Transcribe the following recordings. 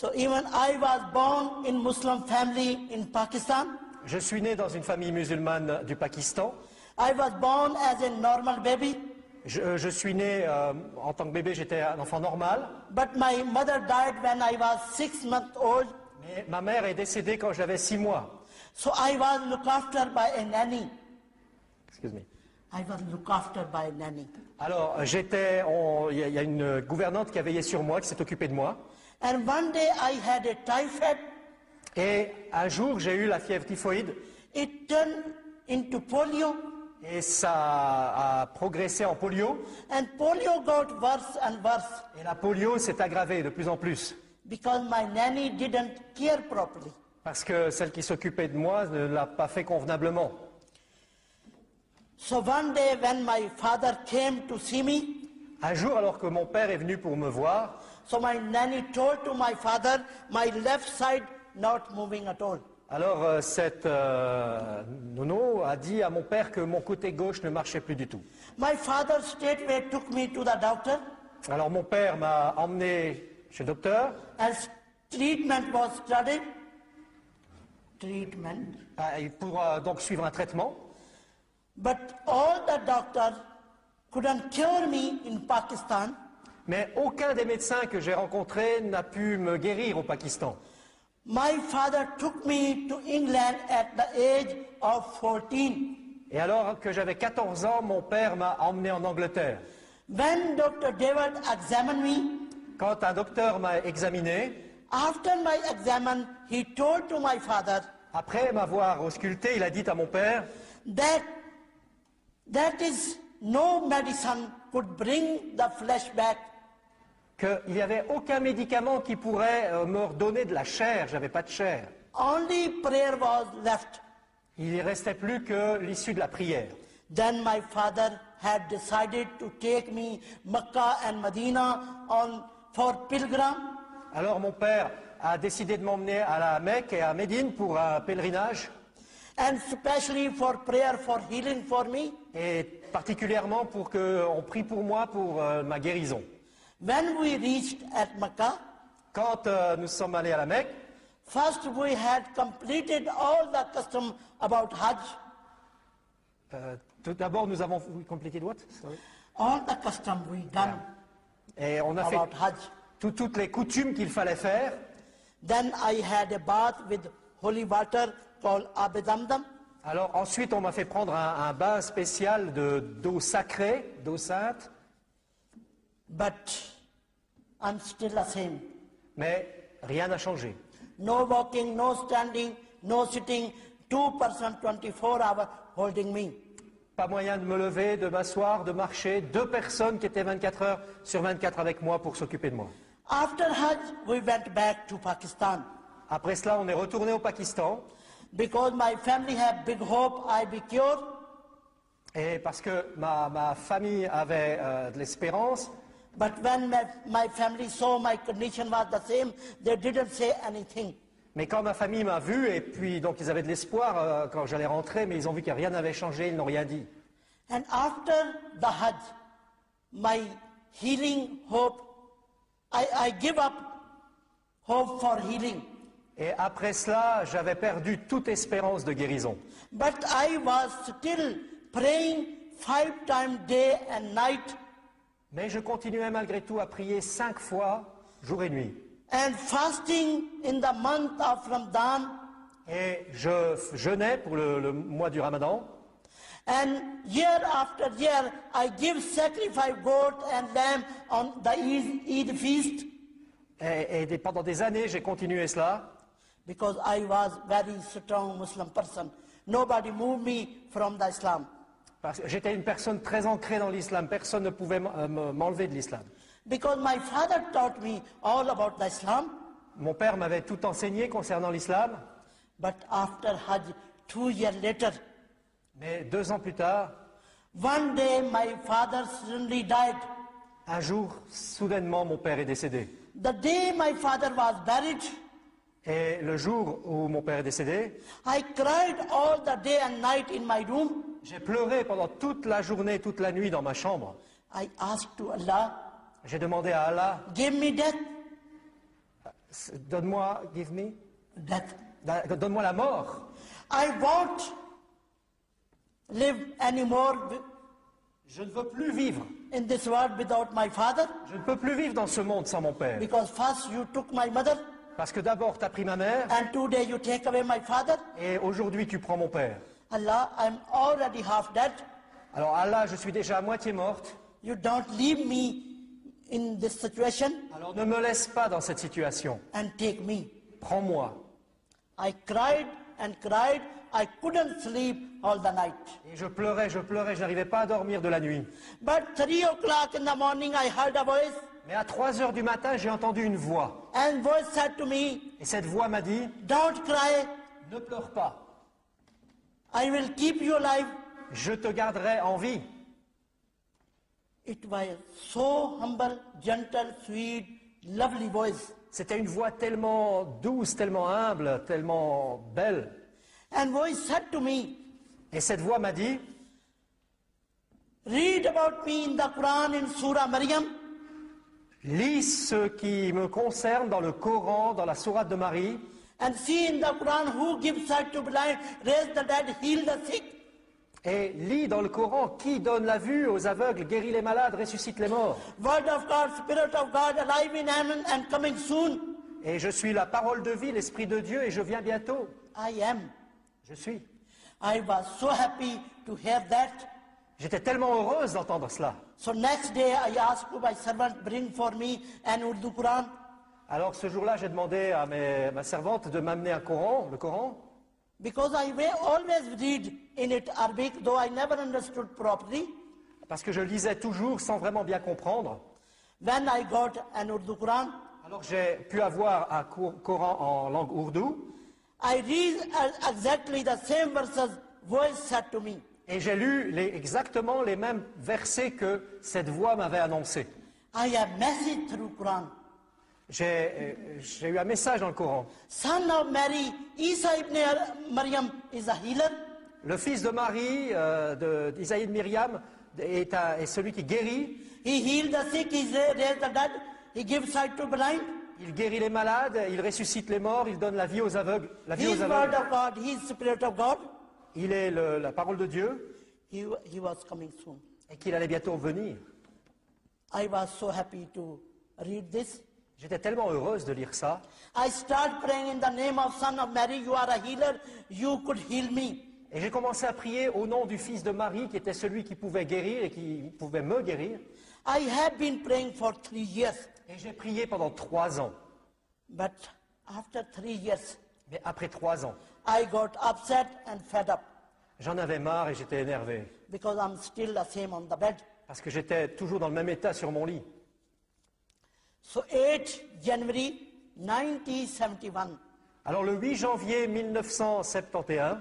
So even I was born in Muslim family in Pakistan. Je suis né dans une famille musulmane du Pakistan. I was born as a normal baby. Je suis né, en tant que bébé, j'étais un enfant normal. But my mother died when I was 6 months old. Mais ma mère est décédée quand j'avais 6 mois. So I was looked after by a nanny. Excuse me. I was looked after by a nanny. Alors, il y a une gouvernante qui a veillé sur moi, qui s'est occupée de moi. And one day I had a typhoid. Et un jour, j'ai eu la fièvre typhoïde. It turned into polio. Et ça a progressé en polio. And polio got worse and worse. Et la polio s'est aggravée de plus en plus. Because my nanny didn't care properly. Parce que celle qui s'occupait de moi ne l'a pas fait convenablement. So one day when my father came to see me, Un jour, alors que mon père est venu pour me voir, so my nanny told to my father, my left side not moving at all. alors cette nono a dit à mon père que mon côté gauche ne marchait plus du tout. My father straightway took me to the doctor, Alors mon père m'a emmené chez le docteur as treatment was started. Treatment. pour donc suivre un traitement. But all the doctors couldn't cure me in Pakistan. Mais aucun des médecins que j'ai rencontrés n'a pu me guérir au Pakistan. My father took me to England at the age of 14. Et alors que j'avais 14 ans, mon père m'a emmené en Angleterre. When Dr. David examined me, Quand un docteur m'a examiné, after my exam, he told to my father après m'avoir ausculté, il a dit à mon père that is no medicine could bring the flesh back. qu'il n'y avait aucun médicament qui pourrait me redonner de la chair. J'avais pas de chair. Only prayer was left. Il ne restait plus que l'issue de la prière. Then my father had decided to take me Mecca and Medina for pilgrim. Alors mon père a décidé de m'emmener à la Mecque et à Médine pour un pèlerinage, And especially for prayer for healing for me. et particulièrement pour qu'on prie pour moi pour ma guérison. When we reached at Mecca, Quand nous sommes allés à la Mecque, first we had completed all the custom about Hajj. tout d'abord nous avons complété what? Sorry. All the custom we done Et on a fait about Hajj. toutes les coutumes qu'il fallait faire. Then I had a bath with holy water called Ab Zamzam. Alors ensuite on m'a fait prendre un bain spécial d'eau sacrée, d'eau sainte, But I'm still the same. mais rien n'a changé. No walking, no standing, no sitting. 2% 24 hours holding me. Pas moyen de me lever, de m'asseoir, de marcher. 2 personnes qui étaient 24 heures sur 24 avec moi pour s'occuper de moi. After Hajj, we went back to Pakistan. Après cela, on est retourné au Pakistan. Because my family had big hope I be cured. Et parce que ma famille avait de l'espérance, But when my family saw my condition was the same, they didn't say anything. mais quand ma famille m'a vu, et puis donc ils avaient de l'espoir quand j'allais rentrer, mais ils ont vu que rien n'avait changé, ils n'ont rien dit. And after the Hajj, my healing hope, I give up hope for healing. Et après cela, j'avais perdu toute espérance de guérison. But I was still praying 5 times day and night Mais je continuais malgré tout à prier 5 fois, jour et nuit. and fasting in the month of Ramadan. Et je jeûnais pour le mois du Ramadan. And year after year, I give sacrifice goat and lamb on the Eid feast Et pendant des années, j'ai continué cela. because I was very strong Muslim person. Nobody moved me from the Islam. Parce que j'étais une personne très ancrée dans l'islam. Personne ne pouvait m'enlever de l'islam. Because my father taught me all about the Islam. Mon père m'avait tout enseigné concernant l'islam. But after Hajj, 2 years later, Mais 2 ans plus tard, one day my father suddenly died. un jour, soudainement, mon père est décédé. The day my father was buried, Et le jour où mon père est décédé, I cried all the day and night in my room. j'ai pleuré pendant toute la journée, toute la nuit dans ma chambre. I asked to Allah, J'ai demandé à Allah, give me death. Donne-moi, give me, death. donne-moi la mort. I won't live anymore Je ne veux plus vivre. in this world without my father, Je ne peux plus vivre dans ce monde sans mon père. because first you took my mother, Parce que d'abord, tu as pris ma mère, and today you take away my father. et aujourd'hui, tu prends mon père. Allah, I'm already half dead. Alors Allah, je suis déjà à moitié morte. You don't leave me in this situation Alors ne me laisse pas dans cette situation. and take me. Prends-moi. I cried and cried. I couldn't sleep all the night. Et je pleurais, je n'arrivais pas à dormir de la nuit. But 3 o'clock in the morning, I heard a voice, Mais à 3 heures du matin, j'ai entendu une voix. and voice said to me, Et cette voix m'a dit, "Don't cry. ne pleure pas. I will keep you alive." Je te garderai en vie. It was so humble, gentle, sweet, lovely voice. C'était une voix tellement douce, tellement humble, tellement belle. And voice said to me, Et cette voix m'a dit, "Read about me in the Quran in Surah Maryam, lis ce qui me concerne dans le Coran, dans la sourate de Marie, and see in the Quran who gives sight to blind, raise the dead, heal the sick." et lis dans le Coran qui donne la vue aux aveugles, guérit les malades, ressuscite les morts. Word of God, Spirit of God, alive in heaven and coming soon. Et je suis la parole de vie, l'Esprit de Dieu, et je viens bientôt. I am. Je suis. I was so happy to hear that. J'étais tellement heureuse d'entendre cela. So next day I asked to my servant, bring for me an Urdu Quran. Alors ce jour-là, j'ai demandé à ma servante de m'amener un Coran, le Coran, Because I will always read in it Arabic, though I never understood properly. parce que je lisais toujours sans vraiment bien comprendre. When I got an Urdu Quran, Alors j'ai pu avoir un Coran en langue ourdou, I read exactly the same verses voice said to me. et j'ai lu exactement les mêmes versets que cette voix m'avait annoncés. I have message through Quran. J'ai eu un message dans le Coran. Son of Mary, Isa ibn Maryam is a healer. Le fils de Marie, d'Isaïe de Myriam, est celui qui guérit. He healed the sick, he raised the dead, he gives sight to blind. Il guérit les malades, il ressuscite les morts, il donne la vie aux aveugles. La vie He aux is word aveugles. of God, he is Spirit of God. Il est la parole de Dieu He was coming soon. et qu'il allait bientôt venir. I was so happy to read this. J'étais tellement heureuse de lire ça. I start praying in the name of Son of Mary, you are a healer, you could heal me. Et j'ai commencé à prier au nom du fils de Marie, qui était celui qui pouvait guérir et qui pouvait me guérir. I have been praying for 3 years, Et j'ai prié pendant 3 ans. but after 3 years, Mais après 3 ans, I got upset and fed up j'en avais marre et j'étais énervé. because I'm still the same on the bed. Parce que j'étais toujours dans le même état sur mon lit. So 8 January 1971, Alors le 8 janvier 1971,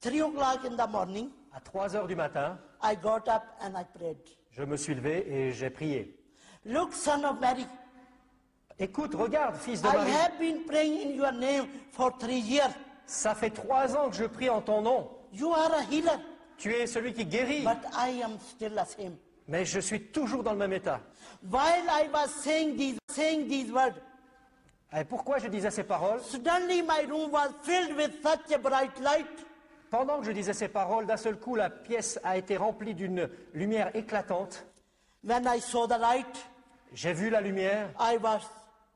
3 o'clock in the morning, à 3 heures du matin, I got up and I prayed. je me suis levé et j'ai prié. Look, Son of Mary, Écoute, regarde, fils de I Marie, have been praying in your name for 3 years. ça fait 3 ans que je prie en ton nom. You are a healer, Tu es celui qui guérit, but I am still the same. mais je suis toujours dans le même état. While I was saying these words, Et pourquoi je disais ces paroles? suddenly my room was filled with such a bright light. Pendant que je disais ces paroles, d'un seul coup, la pièce a été remplie d'une lumière éclatante. When I saw the light, J'ai vu la lumière, I was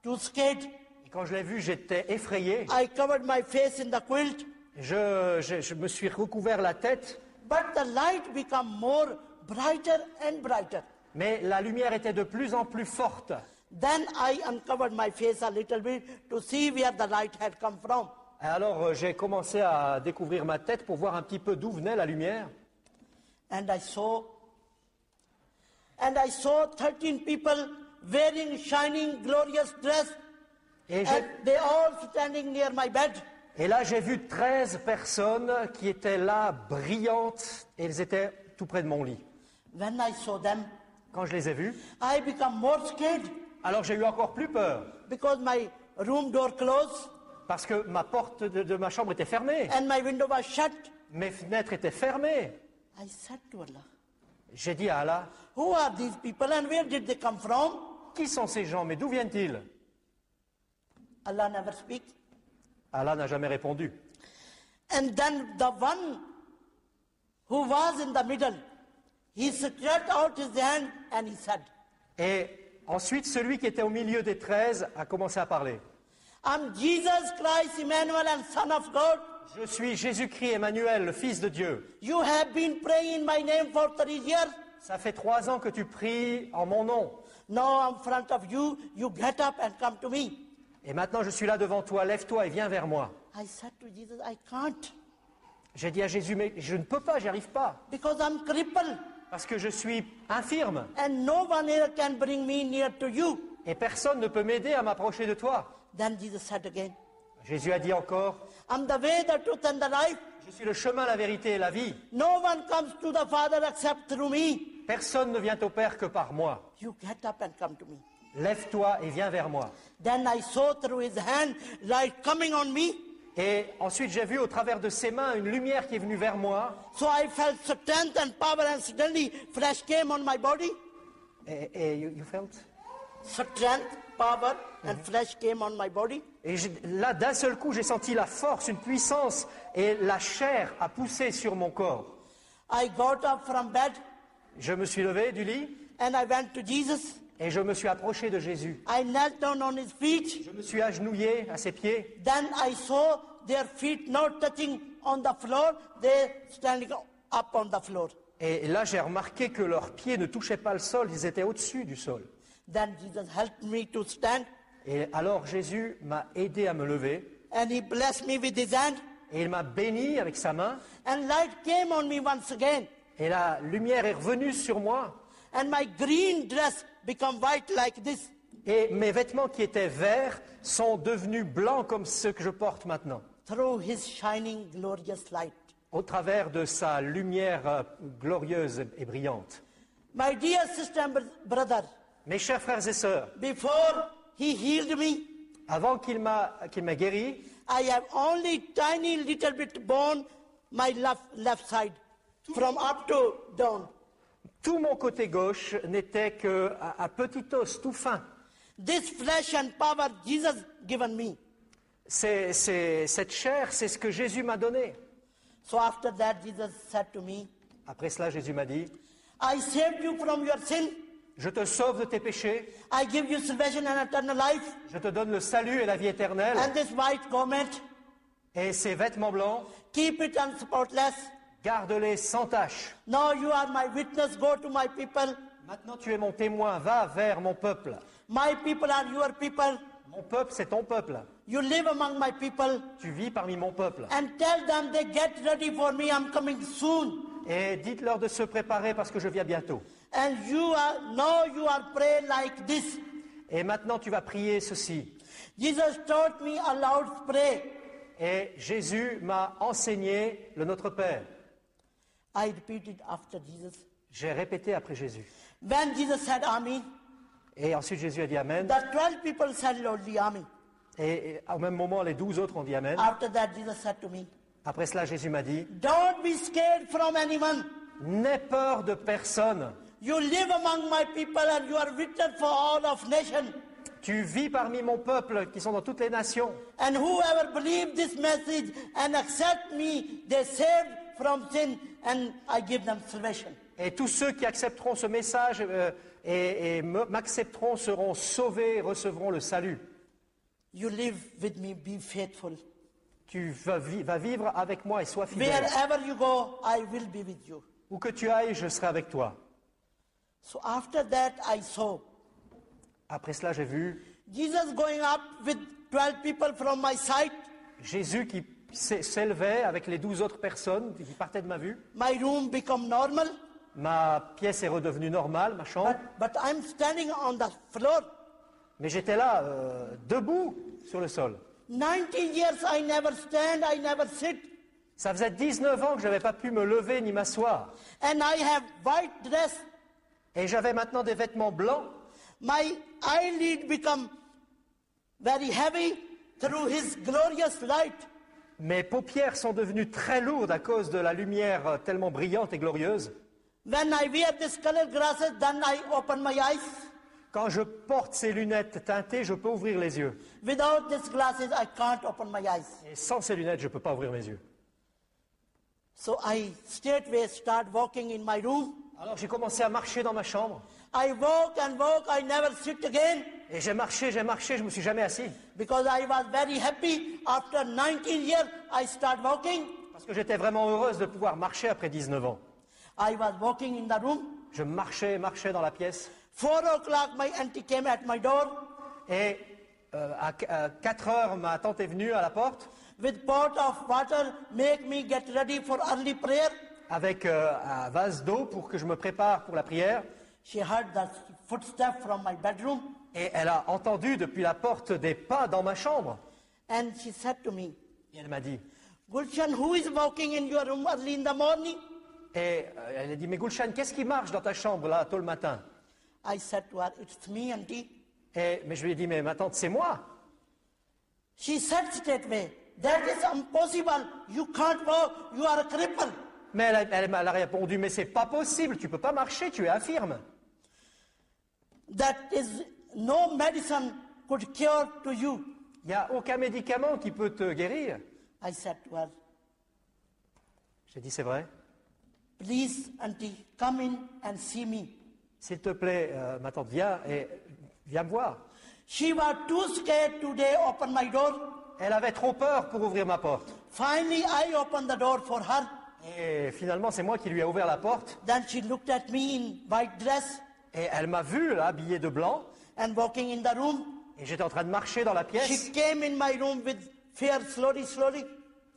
too scared. et quand je l'ai vue, j'étais effrayé. I covered my face in the quilt, Je me suis recouvert la tête, but the light became more brighter and brighter. mais la lumière était de plus en plus forte. Then I uncovered my face a little bit to see where the light had come from. Et alors j'ai commencé à découvrir ma tête pour voir un petit peu d'où venait la lumière. And I saw 13 people wearing shining, glorious dress, Et, and they all standing near my bed. et là j'ai vu 13 personnes qui étaient là, brillantes, et elles étaient tout près de mon lit. When I saw them, Quand je les ai vues, I became more scared alors j'ai eu encore plus peur, because my room door closed parce que ma porte de ma chambre était fermée, and my window was shut. mes fenêtres étaient fermées. I said to Allah, J'ai dit à Allah, who are these people and where did they come from? qui sont ces gens, mais d'où viennent-ils? Allah never speaks. Allah n'a jamais répondu. And then the one who was in the middle, he stretched out his hand and he said, Et ensuite, celui qui était au milieu des 13 a commencé à parler. I'm Jesus Christ, Emmanuel, and Son of God. Je suis Jésus-Christ Emmanuel, le Fils de Dieu. You have been praying in my name for 3 years. Ça fait 3 ans que tu pries en mon nom. Now in front of you, you get up and come to me. Et maintenant, je suis là devant toi. Lève-toi et viens vers moi. I said to Jesus, I can't J'ai dit à Jésus, mais je ne peux pas, j'y arrive pas. because I'm crippled Parce que je suis infirme. and no one here can bring me near to you. Et personne ne peut m'aider à m'approcher de toi. Then Jesus said again, Jésus a dit encore, I'm the way, the truth, and the life. je suis le chemin, la vérité et la vie. No one comes to the Father except through me. Personne ne vient au Père que par moi. You get up and come to me. Lève-toi et viens vers moi. Then I saw through his hand light coming on me. Et ensuite, j'ai vu au travers de ses mains une lumière qui est venue vers moi. So I felt strength and power, and suddenly flesh came on my body. Et you felt? Strength, power, and flesh came on my body. Et là, d'un seul coup, j'ai senti la force, une puissance, et la chair a poussé sur mon corps. I got up from bed Je me suis levé du lit and I went to Jesus. et je me suis approché de Jésus. I knelt down on his feet. Je me suis agenouillé à ses pieds. Then I saw their feet not touching on the floor, they standing up on the floor. Et là, j'ai remarqué que leurs pieds ne touchaient pas le sol, ils étaient au-dessus du sol. Then Jesus helped me to stand Et alors Jésus m'a aidé à me lever and he blessed me with his hand, et il m'a béni avec sa main. and light came on me once again, Et la lumière est revenue sur moi. and my green dress become white like this. Et mes vêtements qui étaient verts sont devenus blancs comme ceux que je porte maintenant. Through his shining glorious light. Au travers de sa lumière glorieuse et brillante. My dear sister and brother, Mes chers frères et sœurs, before he healed me, avant qu'il m'a guéri, I have only tiny little bit bone my left side, from up to down. tout mon côté gauche n'était qu'un petit os tout fin. This flesh and power Jesus given me. Cette chair, c'est ce que Jésus m'a donné. So after that, Jesus said to me, Après cela, Jésus m'a dit, I saved you from your sin. je te sauve de tes péchés, I give you salvation and eternal life. je te donne le salut et la vie éternelle, And this white garment, et ces vêtements blancs, keep it unspotless. garde-les sans tache. Now you are my witness. Go to my people. Maintenant tu es mon témoin, va vers mon peuple. My people are your people. Mon peuple, c'est ton peuple. You live among my people. Tu vis parmi mon peuple. And tell them they get ready for me. I'm coming soon. Et dites-leur de se préparer parce que je viens bientôt. And you are praying like this. Et maintenant tu vas prier ceci. Jesus taught me aloud to pray. Et Jésus m'a enseigné le Notre Père. I repeated after Jesus. J'ai répété après Jésus. When Jesus said Amen, Et ensuite Jésus a dit Amen. the 12 people said loudly Amen. Et au même moment, les 12 autres ont dit Amen. After that, Jesus said to me, Après cela, Jésus m'a dit, don't be scared from anyone. n'aie peur de personne. You live among my people and you are witness for all of nation. Tu vis parmi mon peuple qui sont dans toutes les nations. And whoever believe this message and accept me, they saved from sin and I give them salvation. Et tous ceux qui accepteront ce message et m'accepteront seront sauvés et recevront le salut. You live with me, be faithful. Tu vas vivre avec moi et sois fidèle. Wherever you go, I will be with you. Où que tu ailles, je serai avec toi. So after that, I saw Après cela, j'ai vu Jesus going up with 12 people from my side. Jésus qui s'élevait avec les 12 autres personnes qui partaient de ma vue. My room become normal, Ma pièce est redevenue normale, ma chambre. but I'm standing on the floor. Mais j'étais là, debout sur le sol. 90 years I never stand, I never sit. Ça faisait 19 ans que je n'avais pas pu me lever ni m'asseoir. And I have white dress. Et j'avais maintenant des vêtements blancs. My eyelid become very heavy through his glorious light. Mes paupières sont devenues très lourdes à cause de la lumière tellement brillante et glorieuse. When I wear this colored glasses, then I open my eyes. Quand je porte ces lunettes teintées, je peux ouvrir les yeux. Without these glasses, I can't open my eyes. Et sans ces lunettes, je ne peux pas ouvrir mes yeux. So I straightway start walking in my room. Alors j'ai commencé à marcher dans ma chambre. I walk and walk, I never sit again Et j'ai marché, je ne me suis jamais assis. because I was very happy. After 19 years, I start walking. Parce que j'étais vraiment heureuse de pouvoir marcher après 19 ans. I was walking in the room. Je marchais dans la pièce. 4 o'clock, my auntie came at my door Et à 4 heures, ma tante est venue à la porte with pot of water, make me get ready for early prayer. avec un vase d'eau pour que je me prépare pour la prière. She heard the footsteps from my bedroom Et elle a entendu depuis la porte des pas dans ma chambre. and she said to me, Et elle m'a dit, Gulshan, who is walking in your room early in the morning? elle a dit, mais Gulshan, qu'est-ce qui marche dans ta chambre là, tôt le matin? I said to her, it's me, auntie. Mais je lui ai dit, mais ma tante, c'est moi. She said straightway, that is impossible. You can't walk. You are a cripple. Mais elle m'a répondu, mais c'est pas possible, tu peux pas marcher, tu es infirme. That is no medicine could cure to you. Il n'y a aucun médicament qui peut te guérir. I said to her, J'ai dit, c'est vrai. please, auntie, come in and see me. S'il te plaît, ma tante, viens me voir. She was too scared today open my door. Elle avait trop peur pour ouvrir ma porte. Finally, I opened the door for her. Et finalement, c'est moi qui lui ai ouvert la porte. Then she looked at me in white dress Et elle m'a vu, là, habillée de blanc. and walking in the room. Et j'étais en train de marcher dans la pièce. She came in my room with fear slowly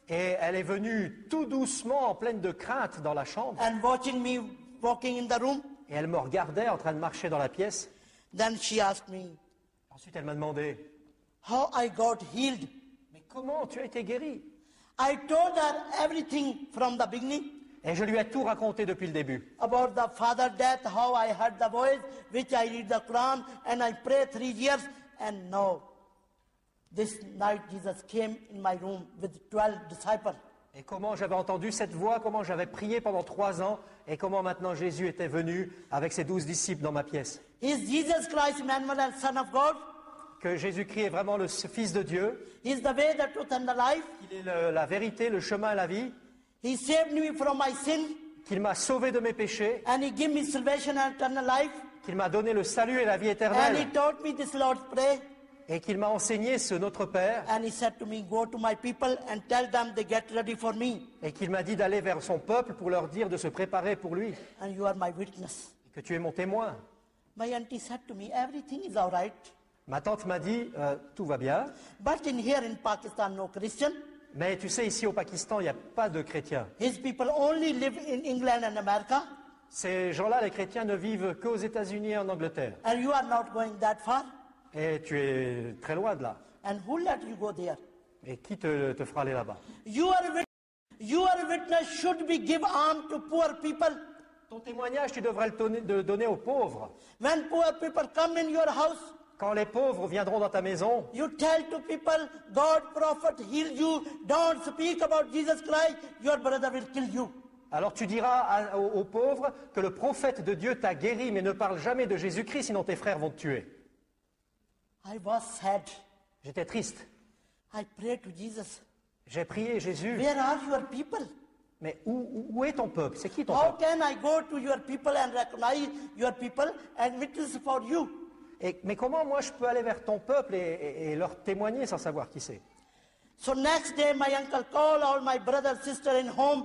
Et elle est venue tout doucement, en pleine de crainte, dans la chambre. and watching me walking in the room. Et elle me regardait en train de marcher dans la pièce. Then she asked me, Ensuite, elle m'a demandé, how I got healed. mais comment tu as été guéri? I told her everything from the beginning Et je lui ai tout raconté depuis le début. about the father death, how I heard the voice, which I read the Quran, and I prayed 3 years, and now, this night Jesus came in my room with 12 disciples. Et comment j'avais entendu cette voix, comment j'avais prié pendant 3 ans, et comment maintenant Jésus était venu avec ses 12 disciples dans ma pièce. Is Jesus Christ, Emmanuel, Son of God? Que Jésus-Christ est vraiment le Fils de Dieu, He is the way, the truth, and the life. qu'il est la vérité, le chemin et la vie, He saved me from my sin, qu'il m'a sauvé de mes péchés, and He gave me salvation and eternal life. qu'il m'a donné le salut et la vie And He éternelle, taught me this Lord's Prayer. et qu'il m'a enseigné ce Notre Père, And He said to me, go to my people and tell them they get ready for me. et qu'il m'a dit d'aller vers son peuple pour leur dire de se préparer pour lui, And you are my witness. et que tu es mon témoin. My auntie said to me, everything is all right. Ma tante m'a dit, tout va bien, But in here in Pakistan, no Christian. mais tu sais, ici au Pakistan, il n'y a pas de chrétiens. His people only live in England and America. Ces gens-là, les chrétiens, ne vivent qu'aux États-Unis et en Angleterre. And you are not going that far. Et tu es très loin de là. And who let you go there? Et qui te fera aller là-bas? Your witness should be give alms to poor people. Ton témoignage, tu devrais le donner aux pauvres. When poor people come in your house, Quand les pauvres viendront dans ta maison, you tell to people, God prophet healed you. Don't speak about Jesus Christ. Your brother will kill you. alors tu diras aux pauvres que le prophète de Dieu t'a guéri, mais ne parle jamais de Jésus-Christ, sinon tes frères vont te tuer. I was sad. J'étais triste. I prayed to Jesus. J'ai prié Jésus, Where are your people? mais où est ton peuple? C'est qui ton How peuple? can I go to your people and recognize your people and witness for you? Mais comment moi je peux aller vers ton peuple et leur témoigner sans savoir qui c'est? So next day, my uncle called all my brother, sister in home.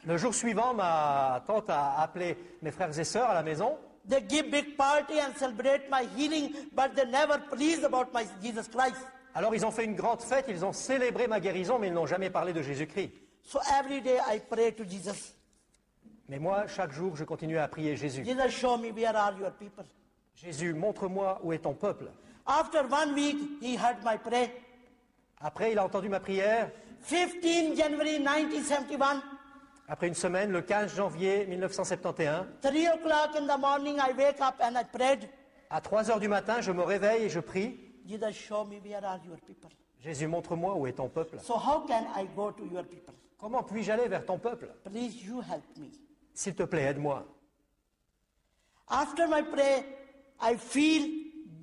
Le jour suivant, ma tante a appelé mes frères et sœurs à la maison. They give big party and celebrate my healing, but they never pleased about my Jesus Christ. Alors ils ont fait une grande fête, ils ont célébré ma guérison, mais ils n'ont jamais parlé de Jésus-Christ. So every day I pray to Jesus. Mais moi, chaque jour, je continue à prier Jésus. Jesus, show me where are your people. Jésus, montre-moi où est ton peuple. After 1 week, he heard my prayer. Après, il a entendu ma prière. 15 January 1971, Après une semaine, le 15 janvier 1971, 3 o'clock in the morning, I wake up and I prayed. à 3 heures du matin, je me réveille et je prie. Jesus, show me where are your people. Jésus, montre-moi où est ton peuple. So how can I go to your people? Comment puis-je aller vers ton peuple? Please, you help me. S'il te plaît, aide-moi. After my prayer, I feel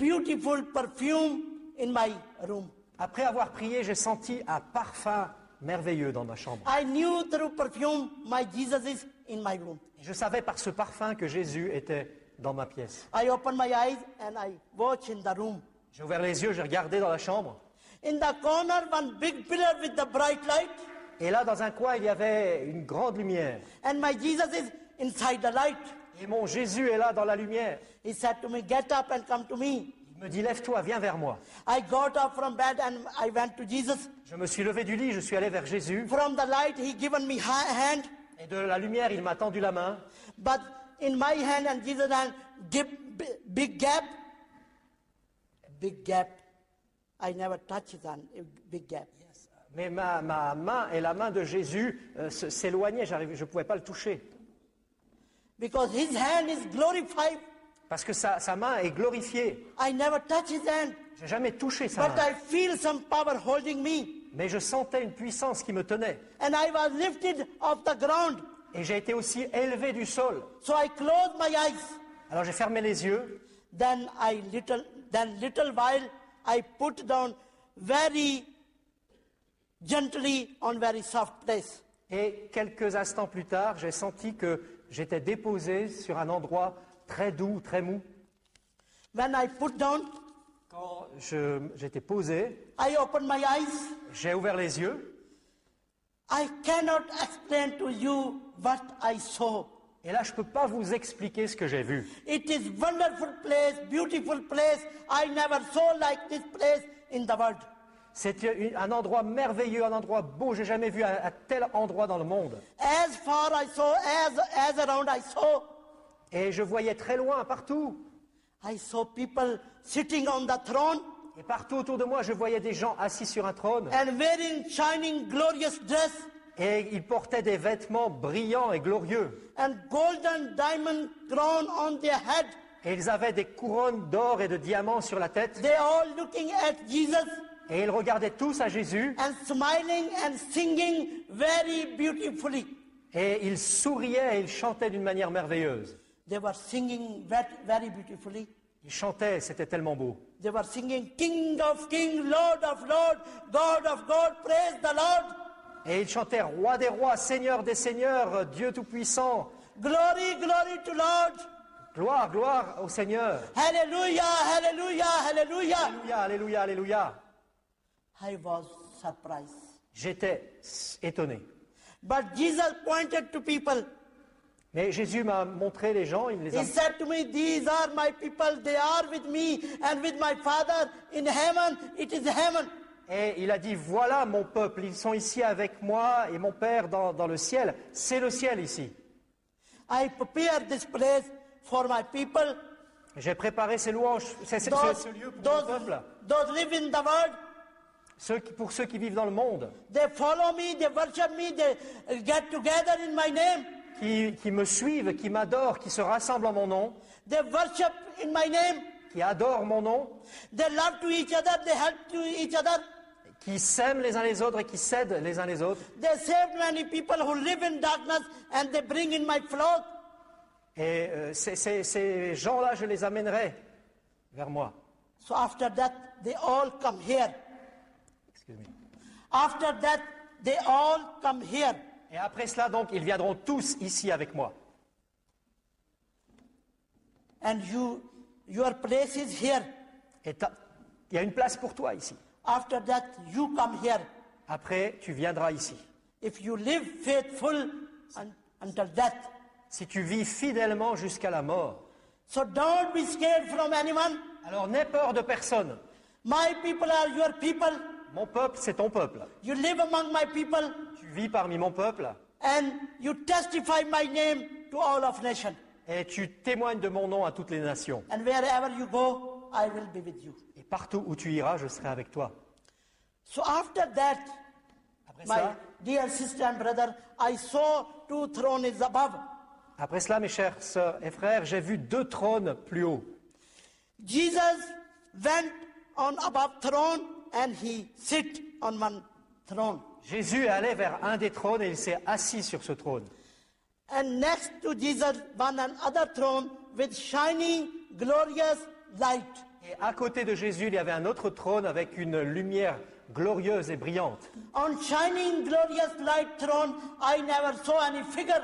beautiful perfume in my room. Après avoir prié, j'ai senti un parfum merveilleux dans ma chambre. I knew through perfume my Jesus is in my room. Je savais par ce parfum que Jésus était dans ma pièce. I opened my eyes and I watched in the room. J'ai ouvert les yeux, j'ai regardé dans la chambre. In the corner, one big pillar with the bright light, Et là, dans un coin, il y avait une grande lumière. and my Jesus is inside the light. Et mon Jésus est là dans la lumière. He said to me, get up and come to me. Il me dit, lève-toi, viens vers moi. I got up from bed and I went to Jesus. Je me suis levé du lit, je suis allé vers Jésus. From the light, he given me hand, Et de la lumière, il m'a tendu la main. but in my hand and Jesus' hand, give big gap. Big gap. I never touch his hand, a big gap. Mais ma main et la main de Jésus s'éloignaient, je ne pouvais pas le toucher. Because his hand is glorified. Parce que sa main est glorifiée. I never touch his hand, Je n'ai jamais touché sa but main. I feel some power holding me. Mais je sentais une puissance qui me tenait. And I was lifted off the ground. Et j'ai été aussi élevé du sol. So I closed my eyes. Alors j'ai fermé les yeux. Then little while, I put down very gently on very soft place. Et quelques instants plus tard, j'ai senti que j'étais déposé sur un endroit très doux, très mou. When I put down, Quand j'étais posé, I opened my eyes. j'ai ouvert les yeux. I cannot explain to you what I saw. Et là, je ne peux pas vous expliquer ce que j'ai vu. It is wonderful place, beautiful place. I never saw like this place in the world. C'est un endroit merveilleux, un endroit beau. J'ai jamais vu un tel endroit dans le monde. As far I saw, as around I saw, Et je voyais très loin, partout. I saw people sitting on the throne Et partout autour de moi, je voyais des gens assis sur un trône. and wearing shining glorious dress Et ils portaient des vêtements brillants et glorieux. and golden diamond crown on their head. Et ils avaient des couronnes d'or et de diamants sur la tête. They all looking at Jesus Et ils regardaient tous à Jésus. and smiling and singing very beautifully. Et ils souriaient et ils chantaient d'une manière merveilleuse. They were singing very beautifully. Ils chantaient, c'était tellement beau. They were singing, King of kings, Lord of lords, God of God, praise the Lord. Et ils chantaient Roi des rois, Seigneur des seigneurs, Dieu tout-puissant. Glory, glory to Lord. Gloire, gloire au Seigneur. Hallelujah, hallelujah, hallelujah. Alléluia, alléluia, alléluia. I was surprised. J'étais étonné. But Jesus pointed to people. Mais Jésus m'a montré les gens, il me les a... He said to me, these are my people, they are with me and with my Father in heaven, it is heaven. Et il a dit, voilà mon peuple, ils sont ici avec moi et mon Père dans le ciel. C'est le ciel ici. I prepared this place for my people, J'ai préparé ces louanges, ce lieu pour mon peuple. those live in the world. Pour ceux qui vivent dans le monde, They follow me, they worship me, they get together in my name. qui me suivent, qui m'adorent, qui se rassemblent en mon nom, They worship in my name. qui adorent mon nom, They love to each other, they help to each other. qui s'aiment les uns les autres et qui s'aident les uns les autres. They save many people who live in darkness and they bring in my flock. Et ces gens-là, je les amènerai vers moi. So after that, they all come here. Excuse-moi. After that, they all come here. Et après cela, donc, ils viendront tous ici avec moi. And your place is here. Et il y a une place pour toi ici. After that, you come here. Après, tu viendras ici. If you live faithful until death. Si tu vis fidèlement jusqu'à la mort. So don't be scared from anyone. Alors n'aie peur de personne. My people are your people. Mon peuple, c'est ton peuple. You live among my people. Tu vis parmi mon peuple And you testify my name to all of nations. et tu témoignes de mon nom à toutes les nations. And wherever you go, I will be with you. Et partout où tu iras, je serai avec toi. So after that, Après my cela, dear sister and brother, I saw 2 thrones above. après cela, mes chères sœurs et frères, j'ai vu 2 trônes plus haut. Jesus went on above throne and he sit on one throne. Jésus est allé vers un des trônes et il s'est assis sur ce trône. And next to Jesus, one another throne with shining, glorious, light. Et à côté de Jésus, il y avait un autre trône avec une lumière glorieuse et brillante. On shining glorious light throne, I never saw any figure.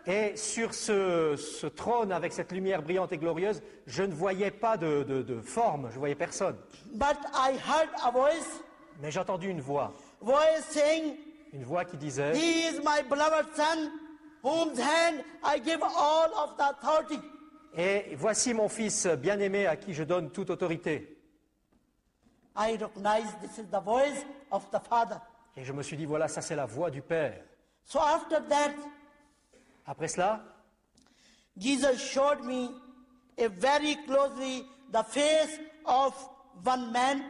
Et sur ce trône avec cette lumière brillante et glorieuse, je ne voyais pas de forme, je ne voyais personne. But I heard a voice Mais j'ai entendu une voix saying, qui disait, He is my beloved son, whose hand I give all of the authority. et voici mon fils bien-aimé à qui je donne toute autorité. I recognize this is the voice of the Father. Et je me suis dit, voilà, ça c'est la voix du Père. So after that, Après cela, Jesus showed me very closely the face of one man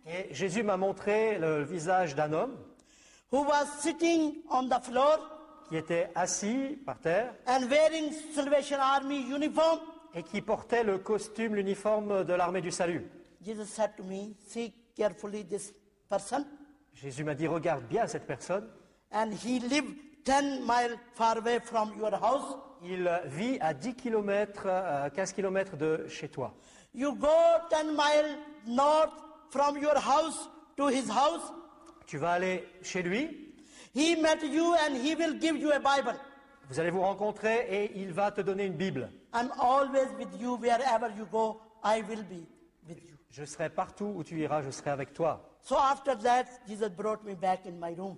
et Jésus m'a montré le visage d'un homme who was sitting on the floor qui était assis par terre and wearing Salvation Army uniform. et qui portait le costume, l'uniforme de l'armée du salut. Jesus said to me, see carefully this person. Jésus m'a dit, regarde bien cette personne. And he lived 10 miles far away from your house. Il vit à 10 km, 15 km de chez toi. You go 10 miles north from your house to his house. Tu vas aller chez lui, He met you and he will give you a Bible. vous allez vous rencontrer et il va te donner une Bible. I'm always with you wherever you go. I will be with you. Je serai partout où tu iras, je serai avec toi. So after that, Jesus brought me back in my room.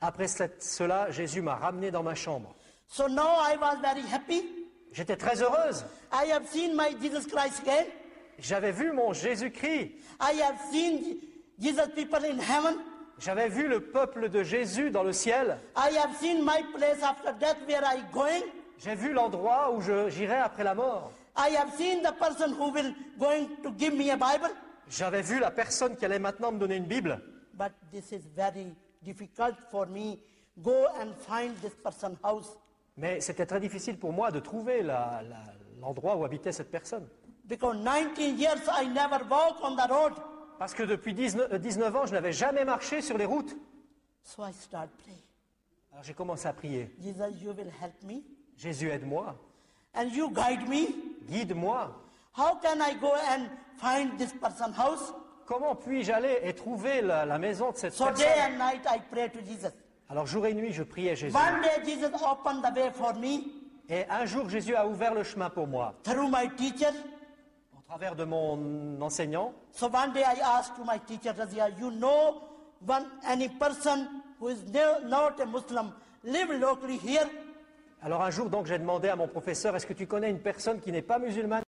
Après cela, Jésus m'a ramené dans ma chambre. So now I was very happy. J'étais très heureuse. I have seen my Jesus Christ again. J'avais vu mon Jésus-Christ. I have seen Jesus people in heaven. J'avais vu le peuple de Jésus dans le ciel. I have seen my place after death where I going. J'ai vu l'endroit où j'irai après la mort. I have seen the person who will going to give me a Bible. J'avais vu la personne qui allait maintenant me donner une Bible. But this is very difficult for me. Go and find this person's house. Mais c'était très difficile pour moi de trouver l'endroit où habitait cette personne. Because 19 years I never walk on the road. Parce que depuis 19 ans, je n'avais jamais marché sur les routes. So I start praying. Alors j'ai commencé à prier. Jesus, you will help me. Jésus, aide-moi. And you guide me. Guide-moi. How can I go and find this person's house? Comment puis-je aller et trouver la maison de cette So personne? day and night I pray to Jesus. Alors jour et nuit, je priais Jésus. One day Jesus opened the way for me Et un jour, Jésus a ouvert le chemin pour moi. through my teacher. Au travers de mon enseignant. So one day I asked to my teacher, Razia, you know any person who is not a Muslim live locally here? Alors un jour, donc, j'ai demandé à mon professeur, est-ce que tu connais une personne qui n'est pas musulmane